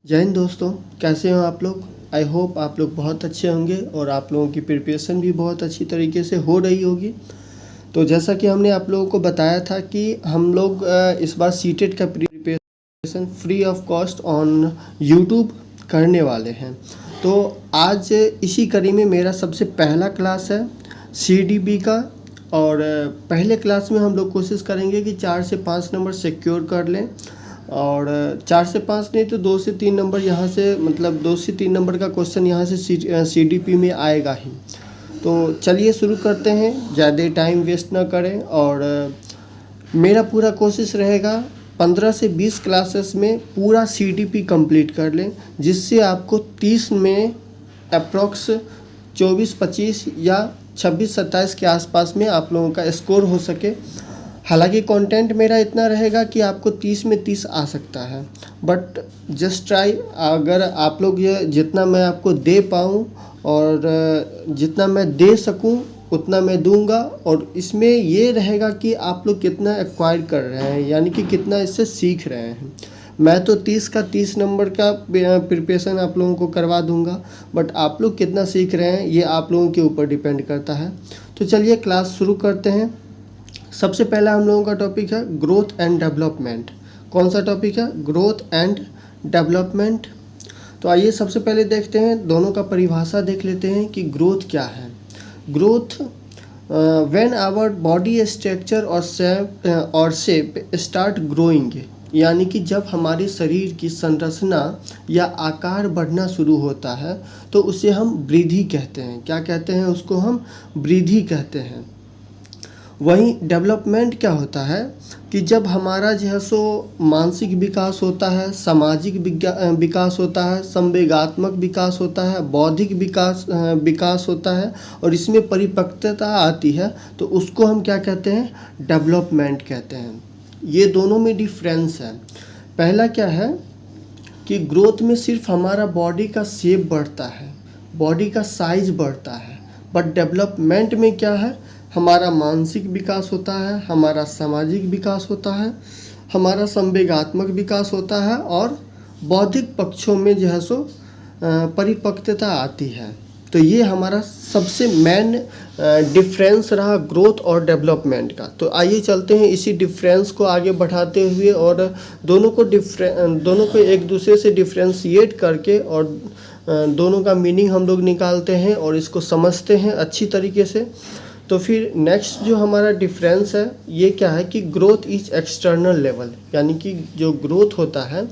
जय हिंद दोस्तों, कैसे हो आप लोग। आई होप आप लोग बहुत अच्छे होंगे और आप लोगों की प्रिपरेशन भी बहुत अच्छी तरीके से हो रही होगी। तो जैसा कि हमने आप लोगों को बताया था कि हम लोग इस बार सीटेट का preparation free of cost on YouTube करने वाले हैं। तो आज इसी कड़ी में मेरा सबसे पहला क्लास है CDP का। और पहले क्लास में हम लोग कोशिश करेंगे कि 4 से 5 नंबर सिक्योर कर लें, और 4 से 5 नहीं तो 2 से 3 नंबर यहाँ से, मतलब 2 से 3 नंबर का क्वेश्चन यहाँ से CDP में आएगा ही। तो चलिए शुरू करते हैं, ज़्यादा टाइम वेस्ट ना करें। और मेरा पूरा कोशिश रहेगा 15 से 20 क्लासेस में पूरा CDP कंप्लीट कर लें, जिससे आपको 30 में अप्रॉक्स 24-25 या 26-27 के आसपास में आप लोगों का स्कोर हो सके। हालांकि कंटेंट मेरा इतना रहेगा कि आपको 30 में 30 आ सकता है, बट जस्ट ट्राई। अगर आप लोग ये जितना मैं आपको दे पाऊँ और जितना मैं दे सकूँ उतना मैं दूंगा, और इसमें ये रहेगा कि आप लोग कितना एक्वायर कर रहे हैं, यानी कि कितना इससे सीख रहे हैं। मैं तो 30 का 30 नंबर का प्रिपरेशन आप लोगों को करवा दूंगा, बट आप लोग कितना सीख रहे हैं ये आप लोगों के ऊपर डिपेंड करता है। तो चलिए क्लास शुरू करते हैं। सबसे पहला हम लोगों का टॉपिक है ग्रोथ एंड डेवलपमेंट। कौन सा टॉपिक है? Growth and development. तो आइए सबसे पहले देखते हैं, दोनों का परिभाषा देख लेते हैं कि ग्रोथ क्या है। Growth when our body structure और शेप स्टार्ट ग्रोइंग, यानी कि जब हमारे शरीर की संरचना या आकार बढ़ना शुरू होता है तो उसे हम वृद्धि कहते हैं। क्या कहते हैं? उसको हम वृद्धि कहते हैं। वहीं डेवलपमेंट क्या होता है कि जब हमारा जो है सो मानसिक विकास होता है, सामाजिक विकास होता है, संवेगात्मक विकास होता है, बौद्धिक विकास होता है, और इसमें परिपक्वता आती है, तो उसको हम क्या कहते हैं? डेवलपमेंट कहते हैं। ये दोनों में डिफरेंस है। पहला क्या है कि ग्रोथ में सिर्फ हमारा बॉडी का शेप बढ़ता है, बॉडी का साइज बढ़ता है, बट डेवलपमेंट में क्या है? हमारा मानसिक विकास होता है, हमारा सामाजिक विकास होता है, हमारा संवेगात्मक विकास होता है, और बौद्धिक पक्षों में जो है सो परिपक्वता आती है। तो ये हमारा सबसे मेन डिफरेंस रहा ग्रोथ और डेवलपमेंट का। तो आइए चलते हैं इसी डिफरेंस को आगे बढ़ाते हुए, और दोनों को एक दूसरे से डिफ्रेंशिएट करके और दोनों का मीनिंग हम लोग निकालते हैं और इसको समझते हैं अच्छी तरीके से। तो फिर नेक्स्ट जो हमारा डिफरेंस है ये क्या है कि ग्रोथ इज एक्सटर्नल लेवल, यानी कि जो ग्रोथ होता है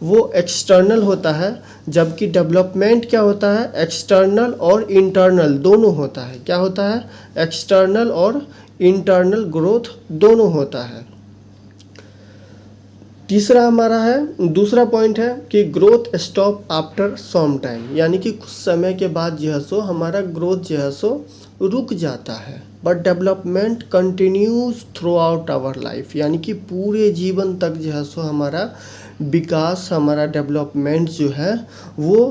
वो एक्सटर्नल होता है, जबकि डेवलपमेंट क्या होता है? एक्सटर्नल और इंटरनल दोनों होता है। क्या होता है? एक्सटर्नल और इंटरनल ग्रोथ दोनों होता है। तीसरा हमारा है, दूसरा पॉइंट है कि growth stop after some time, यानी कि कुछ समय के बाद जो है सो हमारा ग्रोथ जो है सो रुक जाता है, but development continues throughout our life, यानी कि पूरे जीवन तक जो है सो हमारा विकास, हमारा डेवलपमेंट जो है वो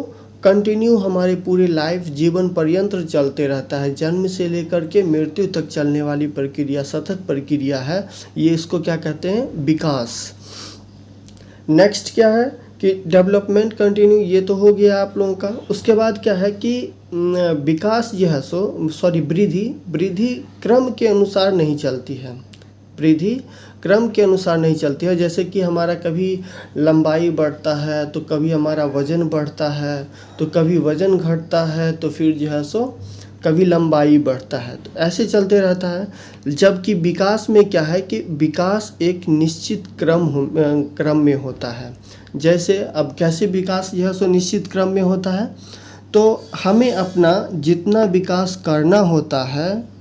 कंटिन्यू हमारे पूरे लाइफ जीवन पर्यंत चलते रहता है। जन्म से लेकर के मृत्यु तक चलने वाली प्रक्रिया, सतत प्रक्रिया है ये। इसको क्या कहते हैं? विकास। नेक्स्ट क्या है कि डेवलपमेंट कंटिन्यू, ये तो हो गया आप लोगों का। उसके बाद क्या है कि विकास जो है वृद्धि क्रम के अनुसार नहीं चलती है। वृद्धि क्रम के अनुसार नहीं चलती है। जैसे कि हमारा कभी लंबाई बढ़ता है तो कभी हमारा वज़न बढ़ता है, तो कभी वज़न घटता है, तो फिर जो है सो कभी लंबाई बढ़ता है, तो ऐसे चलते रहता है। जबकि विकास में क्या है कि विकास एक निश्चित क्रम में होता है। जैसे अब कैसे विकास जो है सो निश्चित क्रम में होता है, तो हमें अपना जितना विकास करना होता है,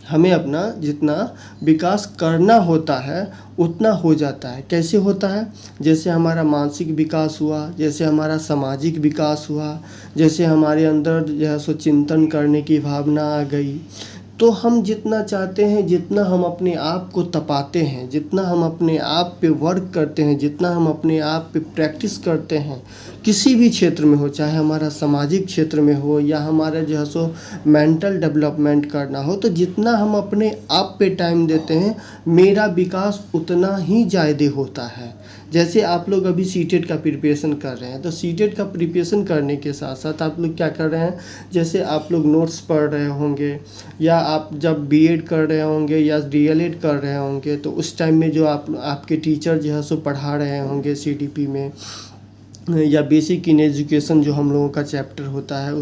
हमें अपना जितना विकास करना होता है उतना हो जाता है। कैसे होता है? जैसे हमारा मानसिक विकास हुआ, जैसे हमारा सामाजिक विकास हुआ, जैसे हमारे अंदर जो है सो चिंतन करने की भावना आ गई, तो हम जितना चाहते हैं, जितना हम अपने आप को तपाते हैं, जितना हम अपने आप पे वर्क करते हैं, जितना हम अपने आप पे प्रैक्टिस करते हैं, किसी भी क्षेत्र में हो, चाहे हमारा सामाजिक क्षेत्र में हो या हमारा जो है सो मेंटल डेवलपमेंट करना हो, तो जितना हम अपने आप पे टाइम देते हैं मेरा विकास उतना ही ज़्यादा होता है। जैसे आप लोग अभी सीटेट का प्रिपरेशन कर रहे हैं, तो सीटेट का प्रिपरेशन करने के साथ साथ आप लोग क्या कर रहे हैं, जैसे आप लोग नोट्स पढ़ रहे होंगे, या आप जब बीएड कर रहे होंगे या डीएलएड कर रहे होंगे, तो उस टाइम में जो आपके टीचर जो है सो पढ़ा रहे होंगे सीटीपी में, या बेसिक इन एजुकेशन जो हम लोगों का चैप्टर होता है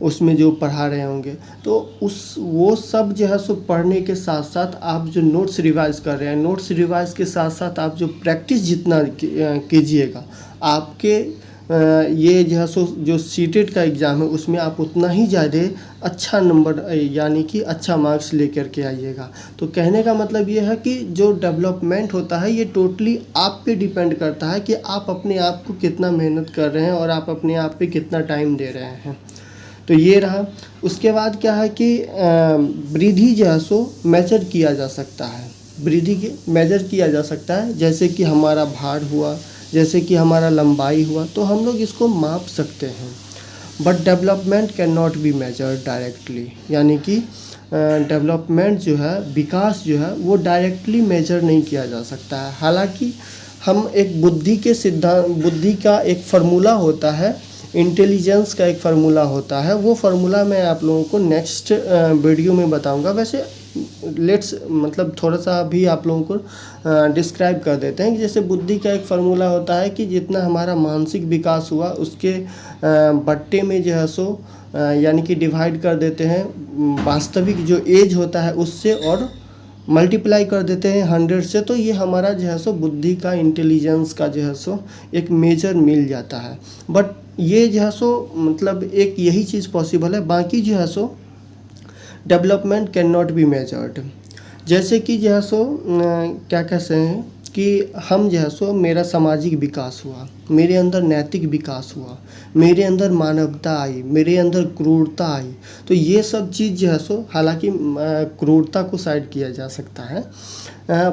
उसमें जो पढ़ा रहे होंगे, तो वो सब जो है सो पढ़ने के साथ साथ आप जो नोट्स रिवाइज कर रहे हैं, नोट्स रिवाइज के साथ साथ आप जो प्रैक्टिस जितना कीजिएगा, आपके ये जो है सो जो सीटेट का एग्ज़ाम है उसमें आप उतना ही ज़्यादा अच्छा नंबर यानी कि अच्छा मार्क्स लेकर के आइएगा। तो कहने का मतलब ये है कि जो डेवलपमेंट होता है ये टोटली आप पे डिपेंड करता है कि आप अपने आप को कितना मेहनत कर रहे हैं और आप अपने आप पे कितना टाइम दे रहे हैं। तो ये रहा। उसके बाद क्या है कि वृद्धि जो है सो मेजर किया जा सकता है, वृद्धि के मेजर किया जा सकता है, जैसे कि हमारा भार हुआ, जैसे कि हमारा लंबाई हुआ, तो हम लोग इसको माप सकते हैं। But development can not be measured directly, यानी कि डेवलपमेंट जो है, विकास जो है वो डायरेक्टली मेजर नहीं किया जा सकता है। हालांकि हम एक बुद्धि का एक फार्मूला होता है, इंटेलिजेंस का एक फार्मूला होता है, वो फार्मूला मैं आप लोगों को नेक्स्ट वीडियो में बताऊंगा। वैसे मतलब थोड़ा सा अभी आप लोगों को डिस्क्राइब कर देते हैं कि जैसे बुद्धि का एक फार्मूला होता है कि जितना हमारा मानसिक विकास हुआ उसके बट्टे में जो है सो यानी कि डिवाइड कर देते हैं वास्तविक जो एज होता है उससे, और मल्टीप्लाई कर देते हैं 100 से, तो ये हमारा जो है सो बुद्धि का, इंटेलिजेंस का जो है सो एक मेजर मिल जाता है। बट ये जो है सो मतलब एक यही चीज़ पॉसिबल है, बाकी जो है सो development can not be measured. जैसे कि जो है सो क्या कहते हैं कि हम जो है सो मेरा सामाजिक विकास हुआ, मेरे अंदर नैतिक विकास हुआ, मेरे अंदर मानवता आई, मेरे अंदर क्रूरता आई, तो ये सब चीज़ जो है सो, हालांकि क्रूरता को साइड किया जा सकता है,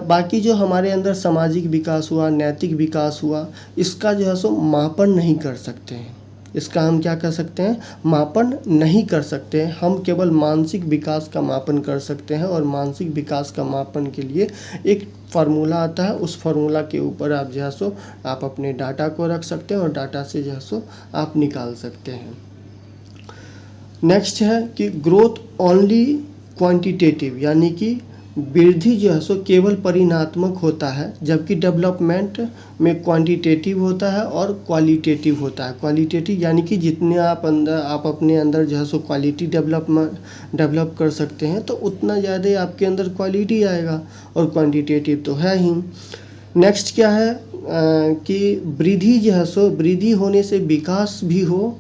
बाकी जो हमारे अंदर सामाजिक विकास हुआ, नैतिक विकास हुआ, इसका जो है सो मापन नहीं कर सकते हैं। इसका हम क्या कर सकते हैं, मापन नहीं कर सकते हैं। हम केवल मानसिक विकास का मापन कर सकते हैं, और मानसिक विकास का मापन के लिए एक फार्मूला आता है, उस फार्मूला के ऊपर आप जो है सो आप अपने डाटा को रख सकते हैं और डाटा से जो है सो आप निकाल सकते हैं। नेक्स्ट है कि ग्रोथ ओनली क्वांटिटेटिव, यानी कि वृद्धि जो है सो केवल परिणात्मक होता है, जबकि डेवलपमेंट में क्वांटिटेटिव होता है और क्वालिटेटिव होता है। क्वालिटेटिव यानी कि जितने आप अपने अंदर जो है सो क्वालिटी डेवलप कर सकते हैं, तो उतना ज़्यादा आपके अंदर क्वालिटी आएगा, और क्वांटिटेटिव तो है ही। नेक्स्ट क्या है कि वृद्धि जो है सो, वृद्धि होने से विकास भी हो,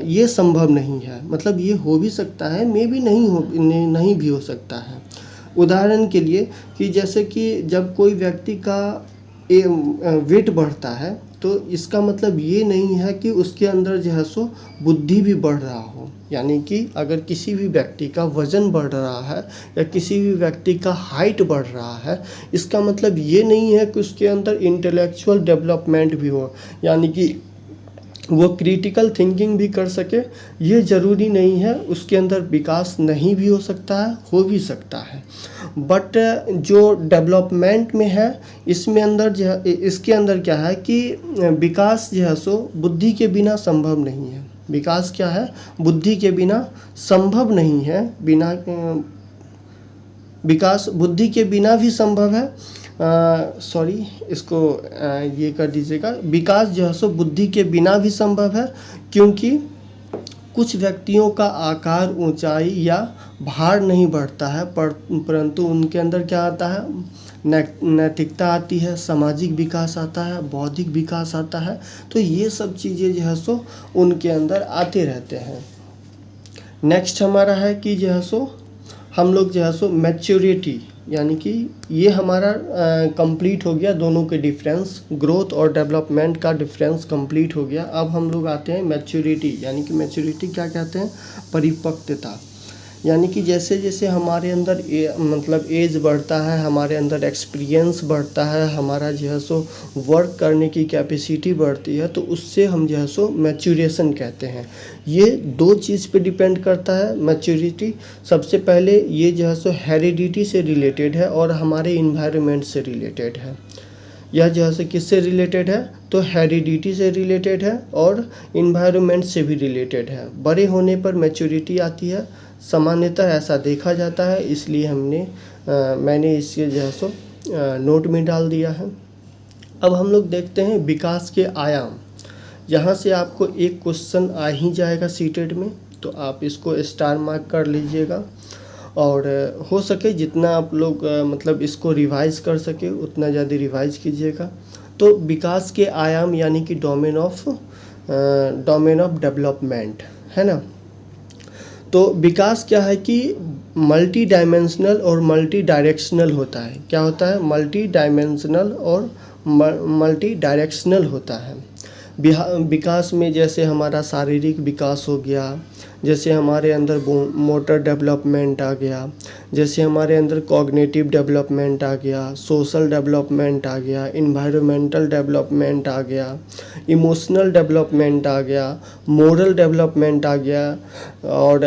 ये संभव नहीं है। मतलब ये हो भी सकता है, मे भी नहीं भी हो सकता है। उदाहरण के लिए कि जैसे कि जब कोई व्यक्ति का वेट बढ़ता है, तो इसका मतलब ये नहीं है कि उसके अंदर जो है सो बुद्धि भी बढ़ रहा हो। यानी कि अगर किसी भी व्यक्ति का वज़न बढ़ रहा है या किसी भी व्यक्ति का हाइट बढ़ रहा है, इसका मतलब ये नहीं है कि उसके अंदर इंटेलेक्चुअल डेवलपमेंट भी हो, यानी कि वो क्रिटिकल थिंकिंग भी कर सके। ये ज़रूरी नहीं है, उसके अंदर विकास नहीं भी हो सकता है, हो भी सकता है। बट जो डेवलपमेंट में है, इसके अंदर क्या है कि विकास जो है सो बुद्धि के बिना संभव नहीं है। विकास क्या है, बुद्धि के बिना संभव नहीं है, विकास बुद्धि के बिना भी संभव है। इसको ये कर दीजिएगा, विकास जो है सो बुद्धि के बिना भी संभव है, क्योंकि कुछ व्यक्तियों का आकार, ऊंचाई या भार नहीं बढ़ता है, परंतु उनके अंदर क्या आता है, नैतिकता आती है, सामाजिक विकास आता है, बौद्धिक विकास आता है। तो ये सब चीज़ें जो है सो उनके अंदर आते रहते हैं। नेक्स्ट हमारा है कि जो है सो हम लोग जो है सो मैच्योरिटी, यानी कि ये हमारा कंप्लीट हो गया, दोनों के डिफरेंस, ग्रोथ और डेवलपमेंट का डिफरेंस कंप्लीट हो गया। अब हम लोग आते हैं मैच्योरिटी, यानी कि मैच्योरिटी क्या कहते हैं, परिपक्वता। यानी कि जैसे जैसे हमारे अंदर मतलब एज बढ़ता है, हमारे अंदर एक्सपीरियंस बढ़ता है, हमारा जो है सो वर्क करने की कैपेसिटी बढ़ती है, तो उससे हम जो है सो मैच्योरेशन कहते हैं। ये दो चीज़ पे डिपेंड करता है मैच्योरिटी। सबसे पहले ये जो है सो हेरिडिटी से रिलेटेड है और हमारे इन्वायरमेंट से रिलेटेड है। यह जो है सो किससे रिलेटेड है, तो हेरिडिटी से रिलेटेड है और इन्वायरमेंट से भी रिलेटेड है। बड़े होने पर मैच्योरिटी आती है, सामान्यतः ऐसा देखा जाता है, इसलिए मैंने इसके जो है सो नोट में डाल दिया है। अब हम लोग देखते हैं विकास के आयाम। यहाँ से आपको एक क्वेश्चन आ ही जाएगा सीटेट में, तो आप इसको स्टार मार्क कर लीजिएगा और हो सके जितना आप लोग मतलब इसको रिवाइज कर सके उतना ज़्यादा रिवाइज कीजिएगा। तो विकास के आयाम यानी कि डोमेन ऑफ डेवलपमेंट है ना। तो विकास क्या है कि मल्टी डायमेंशनल और मल्टी डायरेक्शनल होता है। क्या होता है, मल्टी डायमेंशनल और मल्टी डायरेक्शनल होता है। विकास में जैसे हमारा शारीरिक विकास हो गया, जैसे हमारे अंदर मोटर डेवलपमेंट आ गया, जैसे हमारे अंदर कॉग्निटिव डेवलपमेंट आ गया, सोशल डेवलपमेंट आ गया, इन्वायरमेंटल डेवलपमेंट आ गया, इमोशनल डेवलपमेंट आ गया, मोरल डेवलपमेंट आ गया और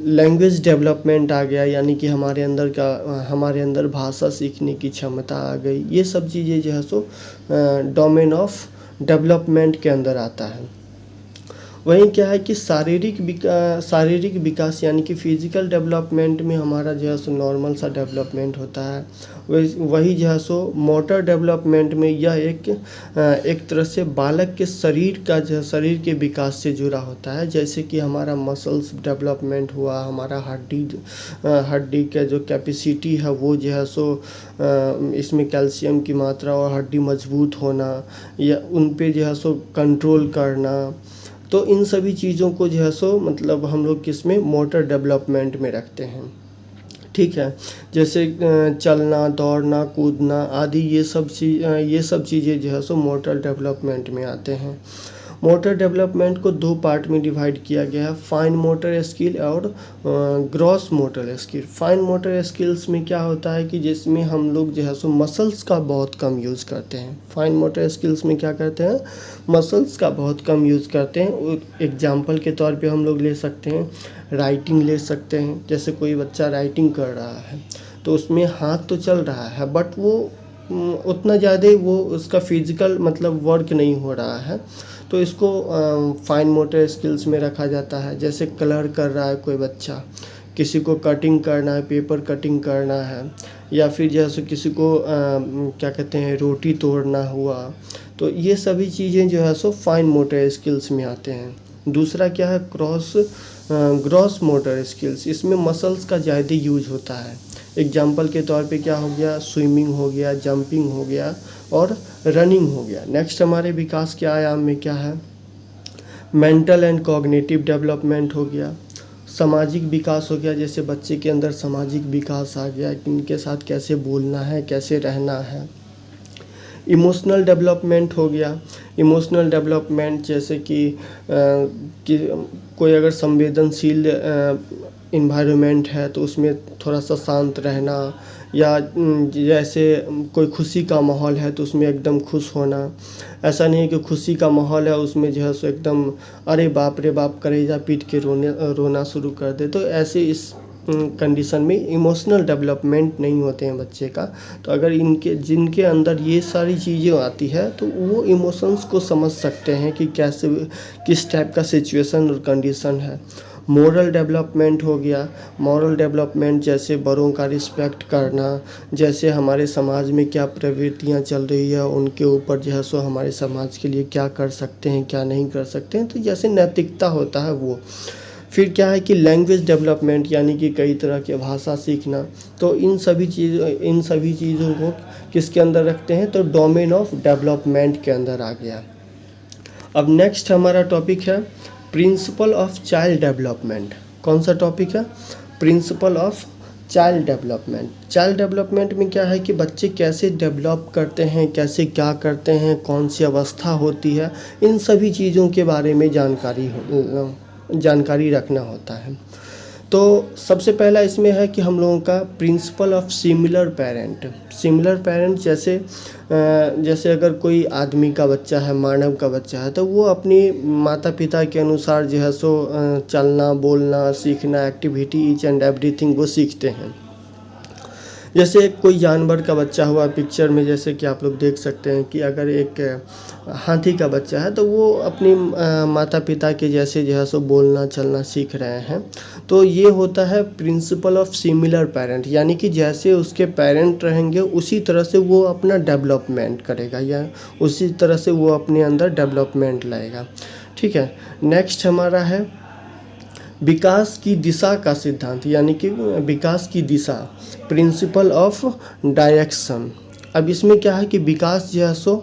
लैंग्वेज डेवलपमेंट आ गया, यानी कि हमारे अंदर भाषा सीखने की क्षमता आ गई। ये सब चीज़ें जो है सो डोमेन ऑफ डेवलपमेंट के अंदर आता है। वहीं क्या है कि शारीरिक विकास यानी कि फिजिकल डेवलपमेंट में हमारा जो है सो नॉर्मल सा डेवलपमेंट होता है। वही जो है सो मोटर डेवलपमेंट में यह एक तरह से बालक के शरीर के विकास से जुड़ा होता है। जैसे कि हमारा मसल्स डेवलपमेंट हुआ, हमारा हड्डी का जो कैपेसिटी है वो जो है सो इसमें कैल्शियम की मात्रा और हड्डी मजबूत होना या उन पे जो है सो कंट्रोल करना। तो इन सभी चीज़ों को जो है सो मतलब हम लोग किसमें, मोटर डेवलपमेंट में रखते हैं। ठीक है, जैसे चलना, दौड़ना, कूदना आदि ये सब चीज़ें जो है सो मोटर डेवलपमेंट में आते हैं। मोटर डेवलपमेंट को दो पार्ट में डिवाइड किया गया है, फाइन मोटर स्किल और gross motor skill. Fine motor skills में क्या होता है कि जिसमें हम लोग जो है सो मसल्स का बहुत कम यूज़ करते हैं। फाइन मोटर स्किल्स में क्या करते हैं, मसल्स का बहुत कम यूज़ करते हैं। एग्जाम्पल के तौर पे हम लोग ले सकते हैं, राइटिंग ले सकते हैं। जैसे कोई बच्चा राइटिंग कर रहा है तो उसमें हाथ तो चल रहा है बट वो उतना ज़्यादा वो उसका फिजिकल मतलब वर्क नहीं हो रहा है, तो इसको फाइन मोटर स्किल्स में रखा जाता है। जैसे कलर कर रहा है कोई बच्चा, किसी को कटिंग करना है, पेपर कटिंग करना है, या फिर जैसे किसी को क्या कहते हैं रोटी तोड़ना हुआ, तो ये सभी चीज़ें जो है सो फाइन मोटर स्किल्स में आते हैं। दूसरा क्या है, ग्रॉस मोटर स्किल्स। इसमें मसल्स का ज़्यादा यूज होता है। एग्जाम्पल के तौर पे क्या हो गया, स्विमिंग हो गया, जंपिंग हो गया और रनिंग हो गया। नेक्स्ट हमारे विकास के आयाम में क्या है, मेंटल एंड कॉग्निटिव डेवलपमेंट हो गया, सामाजिक विकास हो गया। जैसे बच्चे के अंदर सामाजिक विकास आ गया कि इनके साथ कैसे बोलना है, कैसे रहना है। इमोशनल डेवलपमेंट हो गया। इमोशनल डेवलपमेंट जैसे कि कोई अगर संवेदनशील इन्वायरमेंट है तो उसमें थोड़ा सा शांत रहना, या जैसे कोई खुशी का माहौल है तो उसमें एकदम खुश होना। ऐसा नहीं है कि खुशी का माहौल है उसमें जो है सो एकदम अरे बाप रे बाप कलेजा पीट के रोना शुरू कर दे, तो ऐसे इस कंडीशन में इमोशनल डेवलपमेंट नहीं होते हैं बच्चे का। तो अगर जिनके अंदर ये सारी चीज़ें आती है तो वो इमोशंस को समझ सकते हैं कि कैसे किस टाइप का सिचुएशन और कंडीशन है। मोरल डेवलपमेंट हो गया। मोरल डेवलपमेंट जैसे बड़ों का रिस्पेक्ट करना, जैसे हमारे समाज में क्या प्रवृत्तियाँ चल रही है उनके ऊपर जो है सो हमारे समाज के लिए क्या कर सकते हैं क्या नहीं कर सकते हैं, तो जैसे नैतिकता होता है वो। फिर क्या है कि लैंग्वेज डेवलपमेंट यानी कि कई तरह के भाषा सीखना। तो इन सभी चीज़ों को किसके अंदर रखते हैं, तो डोमेन ऑफ डेवलपमेंट के अंदर आ गया। अब नेक्स्ट हमारा टॉपिक है प्रिंसिपल ऑफ चाइल्ड डेवलपमेंट। कौन सा टॉपिक है, principle of child development. Child development में क्या है कि बच्चे कैसे डेवलप करते हैं, कैसे क्या करते हैं, कौन सी अवस्था होती है, इन सभी चीज़ों के बारे में जानकारी रखना होता है। तो सबसे पहला इसमें है कि हम लोगों का प्रिंसिपल ऑफ सिमिलर पेरेंट जैसे अगर कोई आदमी का बच्चा है, मानव का बच्चा है, तो वो अपनी माता पिता के अनुसार जो है सो चलना बोलना सीखना, एक्टिविटी ईच एंड एवरीथिंग वो सीखते हैं। जैसे कोई जानवर का बच्चा हुआ पिक्चर में, जैसे कि आप लोग देख सकते हैं कि अगर एक हाथी का बच्चा है तो वो अपनी माता पिता के जैसे जो है सो बोलना चलना सीख रहे हैं। तो ये होता है प्रिंसिपल ऑफ सिमिलर पेरेंट, यानी कि जैसे उसके पेरेंट रहेंगे उसी तरह से वो अपना डेवलपमेंट करेगा या उसी तरह से वो अपने अंदर डेवलपमेंट लाएगा। ठीक है, नेक्स्ट हमारा है विकास की दिशा का सिद्धांत, यानी कि विकास की दिशा, प्रिंसिपल ऑफ डायरेक्शन। अब इसमें क्या है कि विकास जो है सो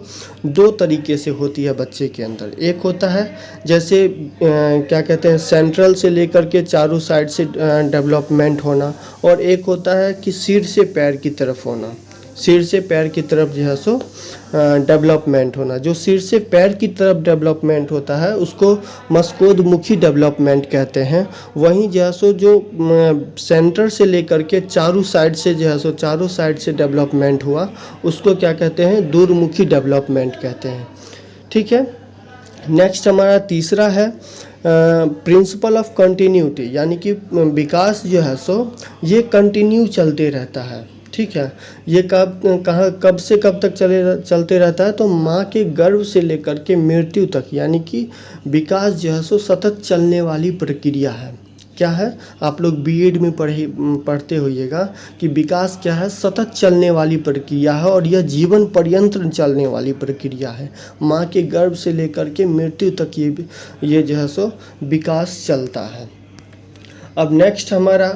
दो तरीके से होती है बच्चे के अंदर। एक होता है जैसे क्या कहते हैं सेंट्रल से लेकर के चारों साइड से डेवलपमेंट होना, और एक होता है कि सिर से पैर की तरफ होना, सिर से पैर की तरफ जो है सो डेवलपमेंट होना। जो सिर से पैर की तरफ डेवलपमेंट होता है उसको मस्कोदमुखी डेवलपमेंट कहते हैं। वहीं जो है सो जो सेंटर से लेकर के चारों साइड से जो है सो चारों साइड से डेवलपमेंट हुआ उसको क्या कहते हैं, दूरमुखी डेवलपमेंट कहते हैं। ठीक है, नेक्स्ट हमारा तीसरा है प्रिंसिपल ऑफ कंटिन्यूटी, यानी कि विकास जो है सो ये कंटिन्यू चलते रहता है। ठीक है, ये कब से कब तक चलते रहता है, तो माँ के गर्भ से लेकर के मृत्यु तक, यानी कि विकास जो है सो सतत चलने वाली प्रक्रिया है। क्या है, आप लोग बीएड में पढ़ते होइएगा कि विकास क्या है, सतत चलने वाली प्रक्रिया है और यह जीवन पर्यंत चलने वाली प्रक्रिया है। माँ के गर्भ से लेकर के मृत्यु तक ये जो है सो विकास चलता है। अब नेक्स्ट हमारा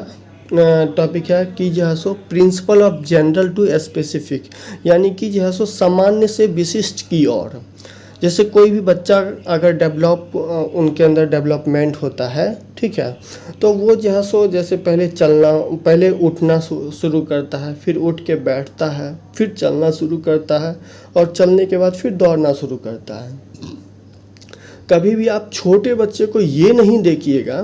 टॉपिक है कि जो है सो principle of general to specific, यानी कि जो है सो सामान्य से विशिष्ट की ओर। जैसे कोई भी बच्चा अगर उनके अंदर डेवलपमेंट होता है, ठीक है, तो वो जो है सो जैसे पहले उठना शुरू करता है, फिर उठ के बैठता है, फिर चलना शुरू करता है और चलने के बाद फिर दौड़ना शुरू करता है। कभी भी आप छोटे बच्चे को ये नहीं देखिएगा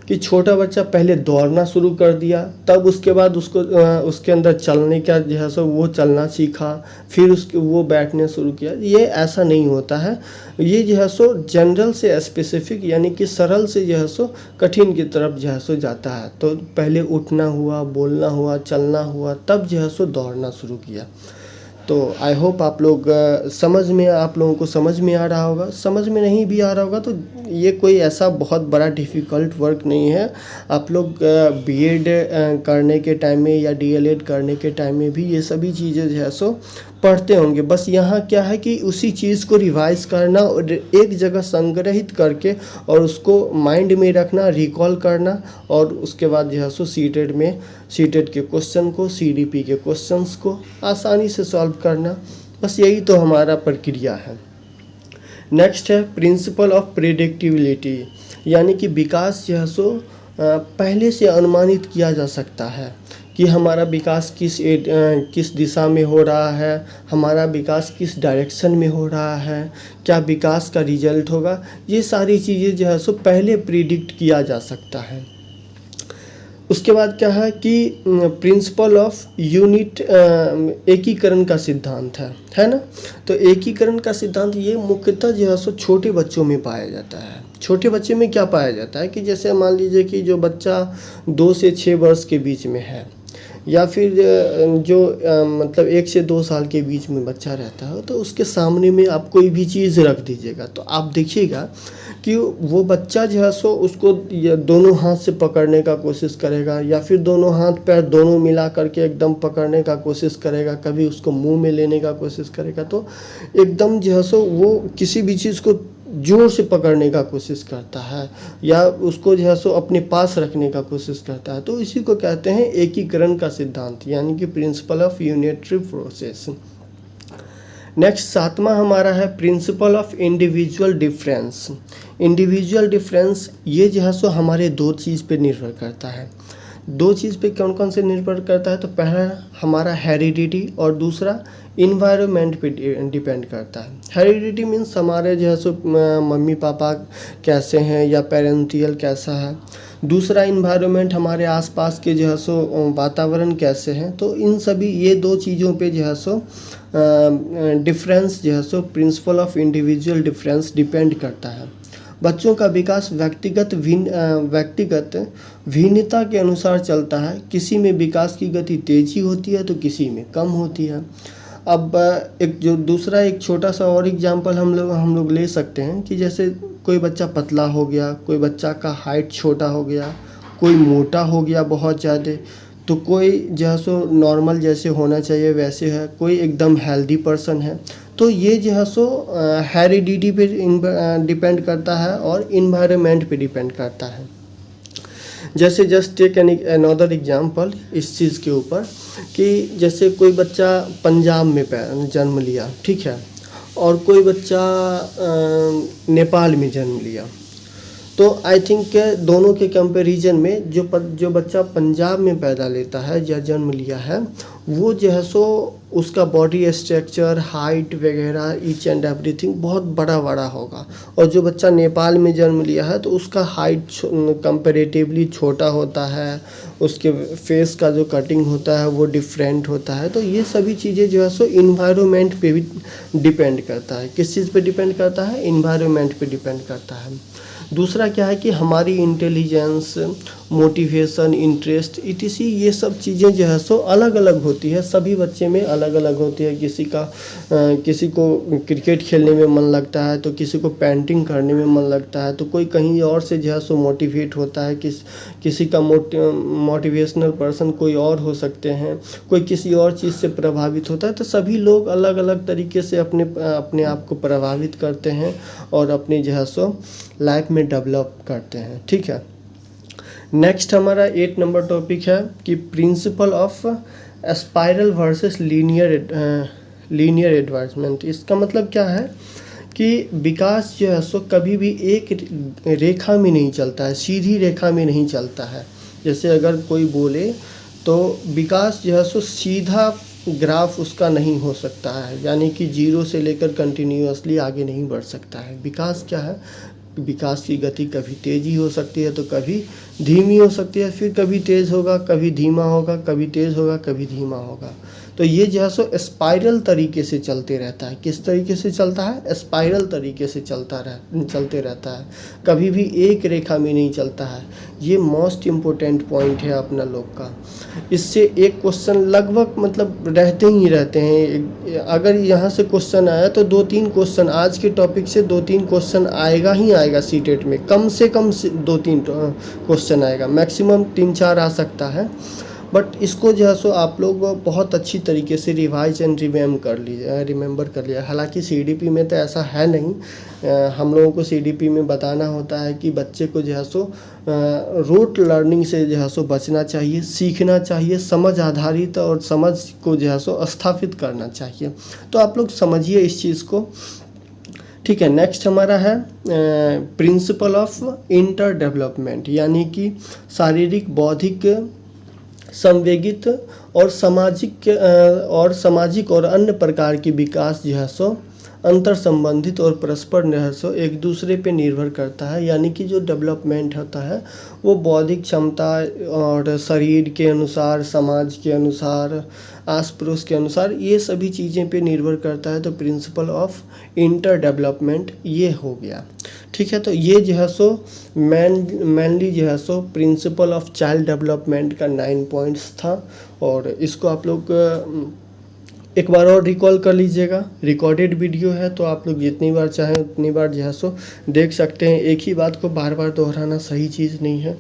कि छोटा बच्चा पहले दौड़ना शुरू कर दिया, तब उसके बाद उसके अंदर चलने का जो है सो वो चलना सीखा, फिर वो बैठने शुरू किया। ये ऐसा नहीं होता है। ये जो है सो जनरल से स्पेसिफिक, यानी कि सरल से जो है सो कठिन की तरफ जो है सो जाता है। तो पहले उठना हुआ, बोलना हुआ, चलना हुआ, तब जो है सो दौड़ना शुरू किया। तो आई होप आप लोगों को समझ में आ रहा होगा। समझ में नहीं भी आ रहा होगा तो ये कोई ऐसा बहुत बड़ा डिफ़िकल्ट वर्क नहीं है। आप लोग बीएड करने के टाइम में या डीएलएड करने के टाइम में भी ये सभी चीज़ें जो है सो पढ़ते होंगे। बस यहाँ क्या है कि उसी चीज़ को रिवाइज करना और एक जगह संग्रहित करके और उसको माइंड में रखना, रिकॉल करना, और उसके बाद जो है सो सीटेड के क्वेश्चन को, सीडीपी के क्वेश्चंस को आसानी से सॉल्व करना। बस यही तो हमारा प्रक्रिया है। नेक्स्ट है प्रिंसिपल ऑफ प्रेडिक्टिबिलिटी, यानी कि विकास जो है सो पहले से अनुमानित किया जा सकता है कि हमारा विकास किस दिशा में हो रहा है, हमारा विकास किस डायरेक्शन में हो रहा है, क्या विकास का रिजल्ट होगा। ये सारी चीज़ें जो है सो पहले प्रिडिक्ट किया जा सकता है। उसके बाद क्या है कि प्रिंसिपल ऑफ यूनिट एकीकरण का सिद्धांत है ना। तो एकीकरण का सिद्धांत ये मुख्यतः जो है सो छोटे बच्चों में पाया जाता है। छोटे बच्चे में क्या पाया जाता है कि जैसे मान लीजिए कि जो बच्चा 2 से 6 वर्ष के बीच में है, या फिर जो मतलब 1 से 2 साल के बीच में बच्चा रहता है, तो उसके सामने में आप कोई भी चीज़ रख दीजिएगा तो आप देखिएगा कि वो बच्चा जो है सो उसको दोनों हाथ से पकड़ने का कोशिश करेगा, या फिर दोनों हाथ पैर दोनों मिला करके एकदम पकड़ने का कोशिश करेगा, कभी उसको मुंह में लेने का कोशिश करेगा। तो एकदम जो है सो वो किसी भी चीज़ को जोर से पकड़ने का कोशिश करता है या उसको जो है सो अपने पास रखने का कोशिश करता है। तो इसी को कहते हैं एकीकरण का सिद्धांत, यानी कि principle of unitary process. Next 7वां हमारा है principle of individual difference. Individual difference ये जो है सो हमारे 2 चीज़ पे निर्भर करता है। 2 चीज़ पे कौन कौन से निर्भर करता है, तो पहला हमारा हेरिडिटी और दूसरा इन्वायरमेंट पे डिपेंड करता है। हेरिडिटी मीन्स हमारे जो है सो मम्मी पापा कैसे हैं या पेरेंटियल कैसा है। दूसरा इन्वायरमेंट हमारे आसपास के जो है सो वातावरण कैसे हैं। तो इन सभी ये 2 चीज़ों पे जो है सो डिफरेंस जो है सो principle of individual difference depend करता है। बच्चों का विकास व्यक्तिगत भिन्नता के अनुसार चलता है। किसी में विकास की गति तेज़ी होती है तो किसी में कम होती है। अब एक छोटा सा और एग्जांपल हम लोग ले सकते हैं कि जैसे कोई बच्चा पतला हो गया, कोई बच्चा का हाइट छोटा हो गया, कोई मोटा हो गया बहुत ज़्यादा, तो कोई जो है सो नॉर्मल जैसे होना चाहिए वैसे है, कोई एकदम हेल्दी पर्सन है। तो ये जो है सो हेरिडिटी पे डिपेंड करता है और इन्वायरमेंट पे डिपेंड करता है। जैसे जस्ट टेक अनदर एग्जांपल इस चीज़ के ऊपर कि जैसे कोई बच्चा पंजाब में जन्म लिया, ठीक है, और कोई बच्चा नेपाल में जन्म लिया, तो आई थिंक दोनों के कंपैरिजन में जो बच्चा पंजाब में पैदा लेता है या जन्म लिया है, वो जो है सो उसका बॉडी स्ट्रक्चर, हाइट वगैरह ईच एंड एवरीथिंग बहुत बड़ा होगा। और जो बच्चा नेपाल में जन्म लिया है तो उसका हाइट कंपैरेटिवली छोटा होता है, उसके फेस का जो कटिंग होता है वो डिफरेंट होता है। तो ये सभी चीज़ें जो है सो इन्वायरमेंट पे भी डिपेंड करता है। किस चीज़ पे डिपेंड करता है? इन्वायरमेंट पे डिपेंड करता है। दूसरा क्या है कि हमारी इंटेलिजेंस, मोटिवेशन, इंटरेस्ट इटीसी ये सब चीज़ें जो है सो अलग अलग होती है, सभी बच्चे में अलग अलग होती है। किसी को क्रिकेट खेलने में मन लगता है तो किसी को पेंटिंग करने में मन लगता है, तो कोई कहीं और से जो है सो मोटिवेट होता है। किसी का मोटिवेशनल पर्सन कोई और हो सकते हैं, कोई किसी और चीज़ से प्रभावित होता है। तो सभी लोग अलग अलग तरीके से अपने आप को प्रभावित करते हैं और अपनी जो है सो लाइफ में डेवलप करते हैं, ठीक है। नेक्स्ट हमारा 8 नंबर टॉपिक है कि principle of spiral versus linear advancement. इसका मतलब क्या है कि विकास जो है सो कभी भी एक रेखा में नहीं चलता है, सीधी रेखा में नहीं चलता है। जैसे अगर कोई बोले तो विकास जो है सो सीधा ग्राफ उसका नहीं हो सकता है, यानी कि 0 से लेकर कंटिन्यूअसली आगे नहीं बढ़ सकता है। विकास क्या है? विकास की गति कभी तेज़ी हो सकती है तो कभी धीमी हो सकती है, फिर कभी तेज़ होगा, कभी धीमा होगा, कभी तेज़ होगा, कभी धीमा होगा। तो ये जो है सो स्पाइरल तरीके से चलते रहता है। किस तरीके से चलता है? स्पाइरल तरीके से चलते रहता है, कभी भी एक रेखा में नहीं चलता है। ये मोस्ट इम्पोर्टेंट पॉइंट है अपना लोग का। इससे एक क्वेश्चन लगभग मतलब रहते ही रहते हैं। अगर यहाँ से क्वेश्चन आया तो 2-3 क्वेश्चन, आज के टॉपिक से 2-3 क्वेश्चन आएगा ही आएगा सीटेट में, कम से कम 2-3 क्वेश्चन आएगा, मैक्सिमम 3-4 आ सकता है। बट इसको जो है सो आप लोग बहुत अच्छी तरीके से रिवाइज एंड रिमेंबर कर लिया। हालांकि सीडीपी में तो ऐसा है नहीं, हम लोगों को सीडीपी में बताना होता है कि बच्चे को जो है सो रूट लर्निंग से जो है सो बचना चाहिए, सीखना चाहिए, समझ आधारित और समझ को जो है सो स्थापित करना चाहिए। तो आप लोग समझिए इस चीज़ को, ठीक है। नेक्स्ट हमारा है प्रिंसिपल ऑफ इंटर डेवलपमेंट, यानी कि शारीरिक, बौद्धिक, संवेगित और सामाजिक और अन्य प्रकार की विकास जो है सो अंतर संबंधित और परस्पर निर्भर एक दूसरे पे निर्भर करता है। यानी कि जो डेवलपमेंट होता है वो बौद्धिक क्षमता और शरीर के अनुसार, समाज के अनुसार, आस पड़ोस के अनुसार, ये सभी चीज़ें पे निर्भर करता है। तो प्रिंसिपल ऑफ इंटर डेवलपमेंट ये हो गया, ठीक है। तो ये जो है सो मेनली जो है सो प्रिंसिपल ऑफ चाइल्ड डेवलपमेंट का 9 पॉइंट्स था। और इसको आप लोग एक बार और रिकॉल कर लीजिएगा। रिकॉर्डेड वीडियो है तो आप लोग जितनी बार चाहें उतनी बार जो है सो देख सकते हैं। एक ही बात को बार बार दोहराना सही चीज़ नहीं है।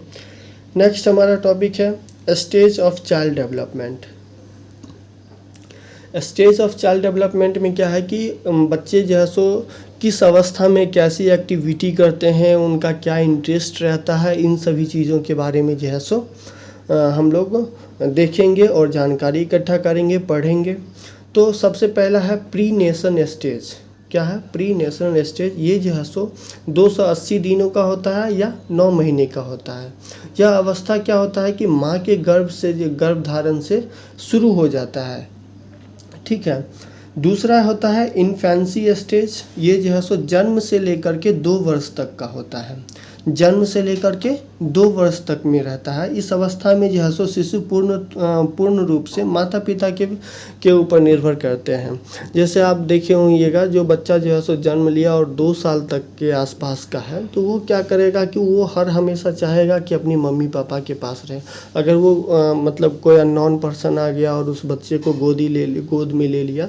नेक्स्ट हमारा टॉपिक है stage of child development. Stage of child development में क्या है कि बच्चे जो है सो किस अवस्था में कैसी एक्टिविटी करते हैं, उनका क्या इंटरेस्ट रहता है, इन सभी चीज़ों के बारे में जो है सो हम लोग देखेंगे और जानकारी इकट्ठा करेंगे, पढ़ेंगे। तो सबसे पहला है प्री नेशन स्टेज। क्या है प्री नेशन स्टेज? ये जो है सो 280 दिनों का होता है या 9 महीने का होता है। यह अवस्था क्या होता है कि माँ के गर्भधारण से शुरू हो जाता है, ठीक है। दूसरा होता है इन्फेंसी स्टेज। ये जो है सो जन्म से लेकर के 2 वर्ष तक का होता है। जन्म से लेकर के 2 वर्ष तक में रहता है। इस अवस्था में जो है सो शिशु पूर्ण रूप से माता पिता के ऊपर निर्भर करते हैं। जैसे आप देखे होंगे जो बच्चा जो है सो जन्म लिया और 2 साल तक के आसपास का है, तो वो क्या करेगा कि वो हर हमेशा चाहेगा कि अपनी मम्मी पापा के पास रहे। अगर वो मतलब कोई अननोन पर्सन आ गया और उस बच्चे को गोद में ले लिया,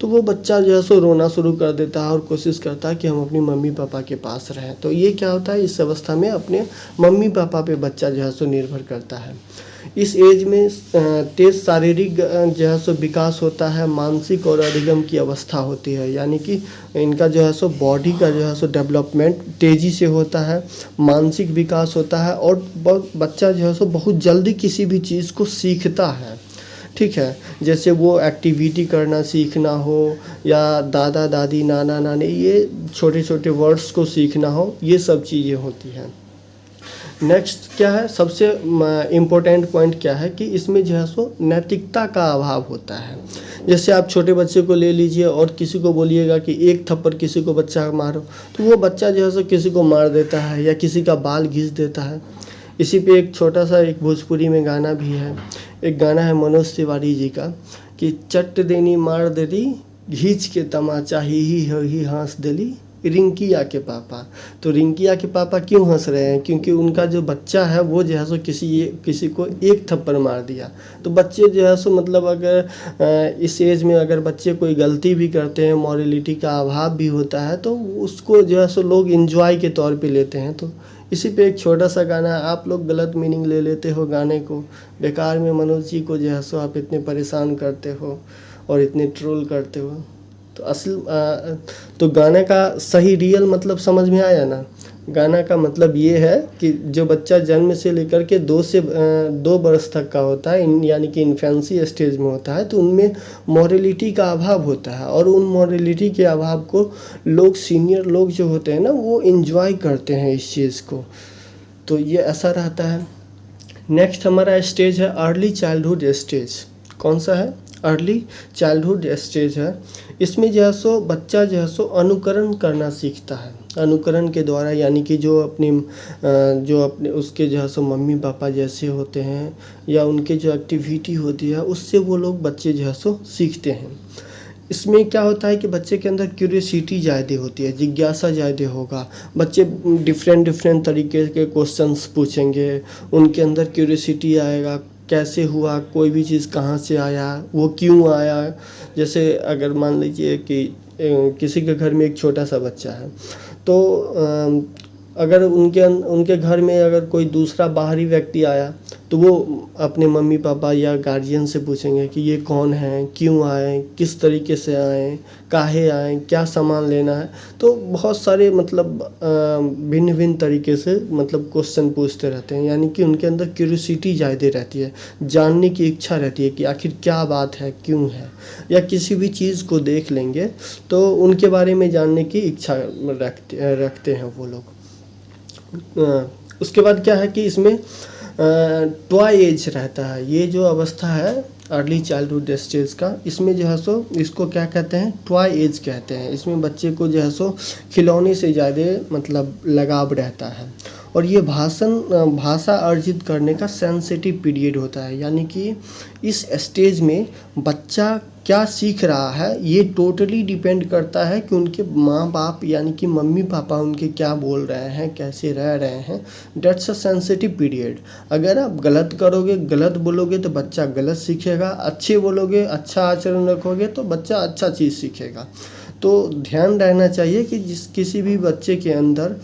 तो वो बच्चा जो है सो रोना शुरू कर देता है और कोशिश करता है कि हम अपनी मम्मी पापा के पास रहें। तो ये क्या होता है, इस अवस्था में अपने मम्मी पापा पे बच्चा जो है सो निर्भर करता है। इस एज में तेज शारीरिक जो है सो विकास होता है, मानसिक और अधिगम की अवस्था होती है, यानी कि इनका जो है सो बॉडी का जो है सो डेवलपमेंट तेज़ी से होता है, मानसिक विकास होता है और बच्चा जो है सो बहुत जल्दी किसी भी चीज़ को सीखता है। ठीक है, जैसे वो एक्टिविटी करना सीखना हो या दादा दादी नाना नानी ये छोटे छोटे वर्ड्स को सीखना हो, ये सब चीज़ें होती हैं। नेक्स्ट क्या है, सबसे इम्पोर्टेंट पॉइंट क्या है कि इसमें जो है सो नैतिकता का अभाव होता है। जैसे आप छोटे बच्चे को ले लीजिए और किसी को बोलिएगा कि एक थप्पड़ किसी को बच्चा मारो, तो वो बच्चा जो है सो किसी को मार देता है या किसी का बाल घिस देता है। इसी पे एक छोटा सा एक भोजपुरी में गाना भी है, एक गाना है मनोज तिवारी जी का कि चट देनी मार देली घींच के तमाचा ही हंस देली रिंकिया के पापा। तो रिंकिया के पापा क्यों हंस रहे हैं, क्योंकि उनका जो बच्चा है वो जो है सो किसी को एक थप्पड़ मार दिया। तो बच्चे जो है सो मतलब अगर इस एज में अगर बच्चे कोई गलती भी करते हैं, मॉरलिटी का अभाव भी होता है, तो उसको जो है सो लोग एंजॉय के तौर पे लेते हैं। तो इसी पे एक छोटा सा गाना है, आप लोग गलत मीनिंग ले लेते हो गाने को, बेकार में मनोज जी को जो है सो आप इतने परेशान करते हो और इतने ट्रोल करते हो। तो तो गाने का सही रियल मतलब समझ में आया ना। गाना का मतलब ये है कि जो बच्चा जन्म से लेकर के 2 वर्ष तक का होता है, यानी कि इन्फेंसी स्टेज में होता है, तो उनमें मॉरलिटी का अभाव होता है और उन मॉरलिटी के अभाव को सीनियर लोग जो होते हैं ना, वो इन्जॉय करते हैं इस चीज़ को। तो ये ऐसा रहता है। नेक्स्ट हमारा स्टेज है अर्ली चाइल्डहुड स्टेज। कौन सा है, अर्ली चाइल्डहुड स्टेज है। इसमें जो है सो बच्चा जो है सो अनुकरण करना सीखता है। अनुकरण के द्वारा, यानी कि जो अपने उसके जो है सो मम्मी पापा जैसे होते हैं या उनके जो एक्टिविटी होती है उससे वो लोग बच्चे जो है सो सीखते हैं। इसमें क्या होता है कि बच्चे के अंदर क्यूरियोसिटी ज़्यादा होती है, जिज्ञासा ज़्यादा होगा। बच्चे डिफरेंट तरीके के क्वेश्चंस पूछेंगे, उनके अंदर क्यूरियोसिटी आएगा, कैसे हुआ, कोई भी चीज़ कहाँ से आया, वो क्यों आया। जैसे अगर मान लीजिए कि किसी के घर में एक छोटा सा बच्चा है, तो अगर उनके घर में अगर कोई दूसरा बाहरी व्यक्ति आया, तो वो अपने मम्मी पापा या गार्जियन से पूछेंगे कि ये कौन है, क्यों आए, किस तरीके से आए, काहे आए, क्या सामान लेना है। तो बहुत सारे मतलब भिन्न भिन्न तरीके से मतलब क्वेश्चन पूछते रहते हैं, यानी कि उनके अंदर क्यूरियोसिटी ज़्यादा रहती है, जानने की इच्छा रहती है कि आखिर क्या बात है, क्यों है। या किसी भी चीज़ को देख लेंगे तो उनके बारे में जानने की इच्छा रखते हैं वो लोग। उसके बाद क्या है कि इसमें टॉय एज रहता है। ये जो अवस्था है अर्ली चाइल्डहुड स्टेज का, इसमें जो है सो इसको क्या कहते हैं, टॉय एज कहते हैं। इसमें बच्चे को जो है सो खिलौने से ज़्यादा मतलब लगाव रहता है और ये भाषा अर्जित करने का सेंसिटिव पीरियड होता है। यानी कि इस स्टेज में बच्चा क्या सीख रहा है ये टोटली डिपेंड करता है कि उनके माँ बाप यानी कि मम्मी पापा उनके क्या बोल रहे हैं, कैसे रह रहे हैं। Dates a sensitive period. अगर आप गलत करोगे, गलत बोलोगे तो बच्चा गलत सीखेगा, अच्छे बोलोगे, अच्छा आचरण रखोगे तो बच्चा अच्छा चीज़ सीखेगा। तो ध्यान रहना चाहिए कि जिस किसी भी बच्चे के अंदर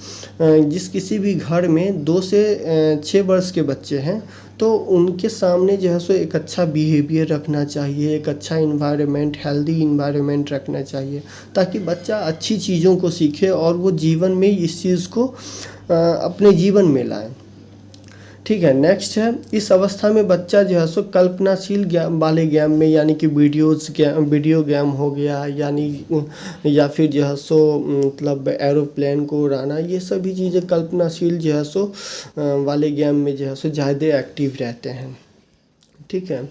जिस किसी भी घर में 2 से 6 वर्ष के बच्चे हैं, तो उनके सामने जो है सो एक अच्छा बिहेवियर रखना चाहिए, एक अच्छा इन्वायरमेंट, हेल्दी इन्वायरमेंट रखना चाहिए, ताकि बच्चा अच्छी चीज़ों को सीखे और वो जीवन में इस चीज़ को अपने जीवन में लाए। ठीक है, नेक्स्ट है, इस अवस्था में बच्चा जो है सो कल्पनाशील वाले गेम में, यानी कि वीडियो गेम हो गया, या फिर जो है सो मतलब एरोप्लेन को उड़ाना, ये सभी चीज़ें कल्पनाशील जो है सो वाले गेम में जो है सो ज़्यादा एक्टिव रहते हैं। ठीक है,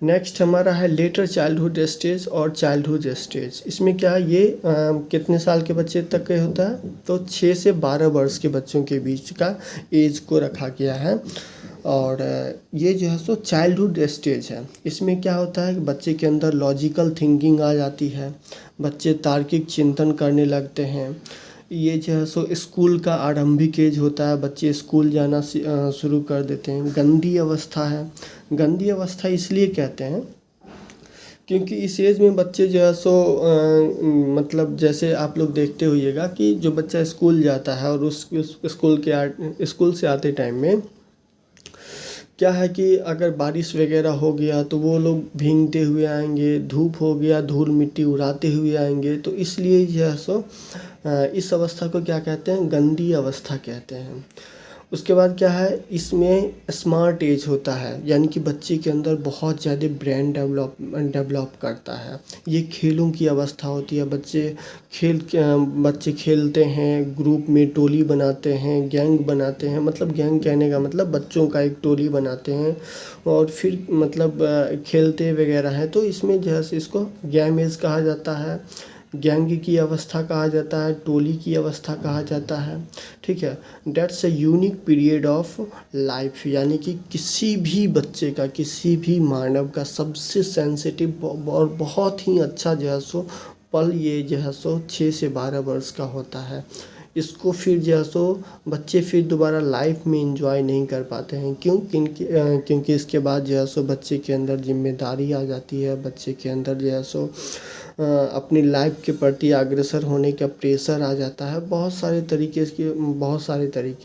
नेक्स्ट हमारा है लेटर चाइल्डहुड स्टेज और चाइल्डहुड स्टेज। इसमें क्या है, ये कितने साल के बच्चे तक के होता है, तो 6 से 12 वर्ष के बच्चों के बीच का एज को रखा गया है। और ये जो है सो चाइल्डहुड स्टेज है। इसमें क्या होता है कि बच्चे के अंदर लॉजिकल थिंकिंग आ जाती है, बच्चे तार्किक चिंतन करने लगते हैं। ये जो है सो स्कूल का आरंभिक एज होता है, बच्चे स्कूल जाना शुरू कर देते हैं। गंदी अवस्था है। गंदी अवस्था इसलिए कहते हैं क्योंकि इस एज में बच्चे जो है सो मतलब जैसे आप लोग देखते होइएगा कि जो बच्चा स्कूल जाता है और उस स्कूल से आते टाइम में क्या है कि अगर बारिश वगैरह हो गया तो वो लोग भीगते हुए आएंगे, धूप हो गया धूल मिट्टी उड़ाते हुए आएंगे। तो इसलिए जो है सो इस अवस्था को क्या कहते हैं, गंदी अवस्था कहते हैं। उसके बाद क्या है, इसमें स्मार्ट एज होता है, यानी कि बच्चे के अंदर बहुत ज़्यादा ब्रेन डेवलप करता है। ये खेलों की अवस्था होती है। बच्चे खेलते हैं, ग्रुप में टोली बनाते हैं, गैंग बनाते हैं। मतलब गैंग कहने का मतलब बच्चों का एक टोली बनाते हैं और फिर मतलब खेलते वगैरह हैं। तो इसमें जो है इसको गैम एज कहा जाता है, गैंग की अवस्था कहा जाता है, टोली की अवस्था कहा जाता है। ठीक है, dates a unique period of life, यानी कि किसी भी बच्चे का, किसी भी मानव का सबसे सेंसिटिव और बहुत ही अच्छा जो है सो पल ये जो है सो 6 से 12 वर्ष का होता है। इसको फिर जो है सो बच्चे फिर दोबारा लाइफ में एंजॉय नहीं कर पाते हैं। क्योंकि इसके बाद जो है सो बच्चे के अंदर जिम्मेदारी आ जाती है, बच्चे के अंदर जो है सो अपनी लाइफ के प्रति अग्रसर होने का प्रेशर आ जाता है। बहुत सारे तरीके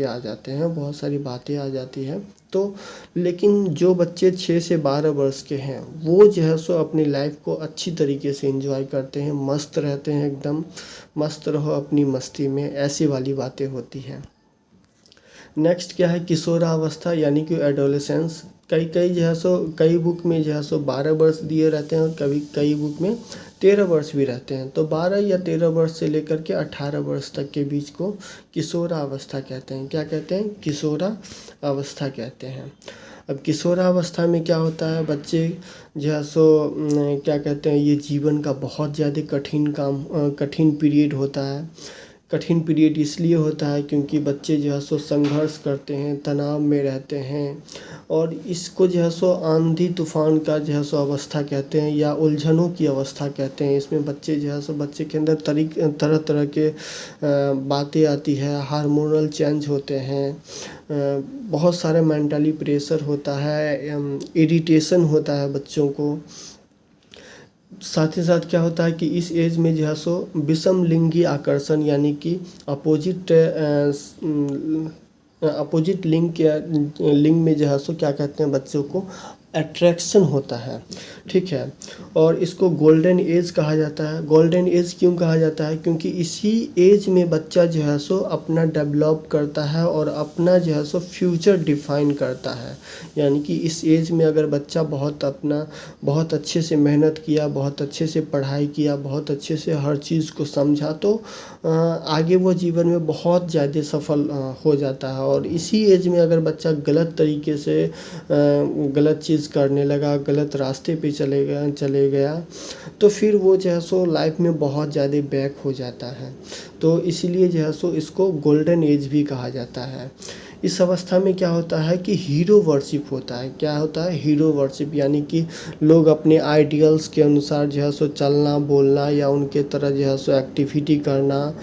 आ जाते हैं, बहुत सारी बातें आ जाती हैं। तो लेकिन जो बच्चे 6 से 12 वर्ष के हैं वो जो है सो अपनी लाइफ को अच्छी तरीके से एंजॉय करते हैं, मस्त रहते हैं, एकदम मस्त रहो अपनी मस्ती में, ऐसी वाली बातें होती हैं। नेक्स्ट क्या है, किशोरावस्था यानी कि एडोलेसेंस। कई बुक में जो है सो 12 वर्ष दिए रहते हैं और कई बुक में 13 वर्ष भी रहते हैं। तो 12 या 13 वर्ष से लेकर के 18 वर्ष तक के बीच को किशोरावस्था कहते हैं। क्या कहते हैं, किशोरावस्था कहते हैं। अब किशोरावस्था में क्या होता है, बच्चे जो है सो क्या कहते हैं, ये जीवन का बहुत ज़्यादा कठिन पीरियड होता है। कठिन पीरियड इसलिए होता है क्योंकि बच्चे जो है सो संघर्ष करते हैं, तनाव में रहते हैं और इसको जो है सो आंधी तूफान का जो है सो अवस्था कहते हैं या उलझनों की अवस्था कहते हैं। इसमें बच्चे जो है सो बच्चे के अंदर तरह तरह के बातें आती है, हार्मोनल चेंज होते हैं, बहुत सारे मेंटली प्रेशर होता है, इरिटेशन होता है बच्चों को। साथ ही साथ क्या होता है कि इस एज में जो है सो विषम लिंगी आकर्षण यानी कि अपोजिट लिंग में जो है सो क्या कहते हैं, बच्चों को अट्रैक्शन होता है। ठीक है, और इसको गोल्डन एज कहा जाता है। गोल्डन एज क्यों कहा जाता है, क्योंकि इसी एज में बच्चा जो है सो अपना डेवलप करता है और अपना जो है सो फ्यूचर डिफाइन करता है। यानी कि इस एज में अगर बच्चा बहुत अच्छे से मेहनत किया, बहुत अच्छे से पढ़ाई किया, बहुत अच्छे से हर चीज़ को समझा तो आगे वो जीवन में बहुत ज़्यादा सफल हो जाता है। और इसी एज में अगर बच्चा गलत तरीके से गलत चीज़ करने लगा, गलत रास्ते पे चले गया तो फिर वो जो है सो लाइफ में बहुत ज़्यादा बैक हो जाता है। तो इसीलिए जो है सो इसको गोल्डन एज भी कहा जाता है। इस अवस्था में क्या होता है कि हीरो वर्शिप होता है। क्या होता है, हीरो वर्शिप, यानी कि लोग अपने आइडियल्स के अनुसार जो है सो चलना बोलना या उनके तरह जो है सो एक्टिविटी करना।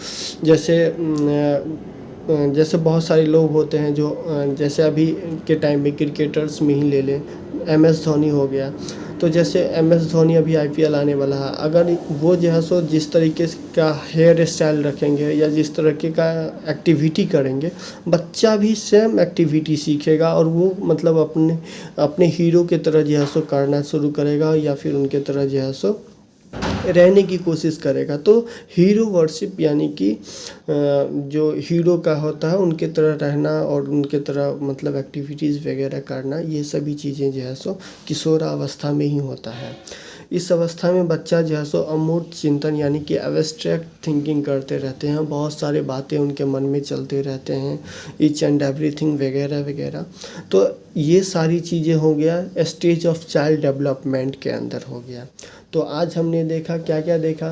जैसे बहुत सारे लोग होते हैं जो जैसे अभी के टाइम में क्रिकेटर्स में ही ले लें, MS धोनी हो गया। तो जैसे MS धोनी अभी IPL आने वाला है, अगर वो जो है सो जिस तरीके का हेयर स्टाइल रखेंगे या जिस तरीके का एक्टिविटी करेंगे, बच्चा भी सेम एक्टिविटी सीखेगा और वो मतलब अपने हीरो के तरह जो है सो करना शुरू करेगा या फिर उनके तरह जो है सो रहने की कोशिश करेगा। तो हीरो वर्शिप यानी कि जो हीरो का होता है उनके तरह रहना और उनके तरह मतलब एक्टिविटीज़ वगैरह करना, ये सभी चीज़ें जो है सो किशोरावस्था में ही होता है। इस अवस्था में बच्चा जो है सो अमूर्त चिंतन यानी कि एब्स्ट्रैक्ट थिंकिंग करते रहते हैं, बहुत सारी बातें उनके मन में चलते रहते हैं, ईच एंड एवरीथिंग वगैरह वगैरह। तो ये सारी चीज़ें हो गया स्टेज ऑफ चाइल्ड डेवलपमेंट के अंदर हो गया। तो आज हमने देखा क्या क्या देखा,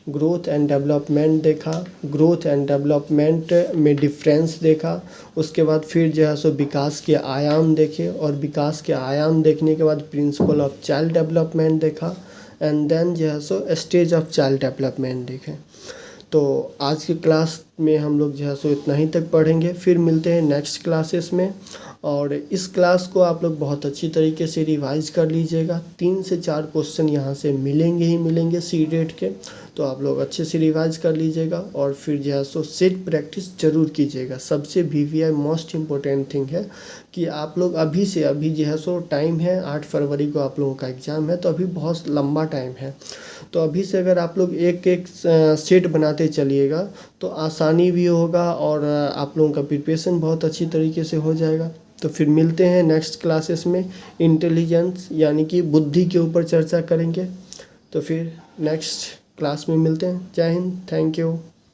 ग्रोथ एंड डेवलपमेंट देखा, ग्रोथ एंड डेवलपमेंट में डिफरेंस देखा, उसके बाद फिर जो है सो विकास के आयाम देखे, और विकास के आयाम देखने के बाद प्रिंसिपल ऑफ चाइल्ड डेवलपमेंट देखा, एंड देन जो है सो स्टेज ऑफ चाइल्ड डेवलपमेंट देखे। तो आज की क्लास में हम लोग जो है सो इतना ही तक पढ़ेंगे, फिर मिलते हैं नेक्स्ट क्लासेस में। और इस क्लास को आप लोग बहुत अच्छी तरीके से रिवाइज कर लीजिएगा, 3 से 4 क्वेश्चन यहाँ से मिलेंगे ही मिलेंगे सीटेट के, तो आप लोग अच्छे से रिवाइज कर लीजिएगा। और फिर जो है सो सेट प्रैक्टिस ज़रूर कीजिएगा। सबसे VVI मोस्ट इम्पोर्टेंट थिंग है कि आप लोग अभी से, अभी जो है सो टाइम है, 8 फरवरी को आप लोगों का एग्ज़ाम है, तो अभी बहुत लंबा टाइम है। तो अभी से अगर आप लोग एक एक सेट बनाते चलिएगा तो आसानी भी होगा, और आप लोगों का प्रिपरेशन बहुत अच्छी तरीके से हो जाएगा। तो फिर मिलते हैं नेक्स्ट क्लासेस में, इंटेलिजेंस यानी कि बुद्धि के ऊपर चर्चा करेंगे। तो फिर नेक्स्ट क्लास में मिलते हैं। जय हिंद, थैंक यू।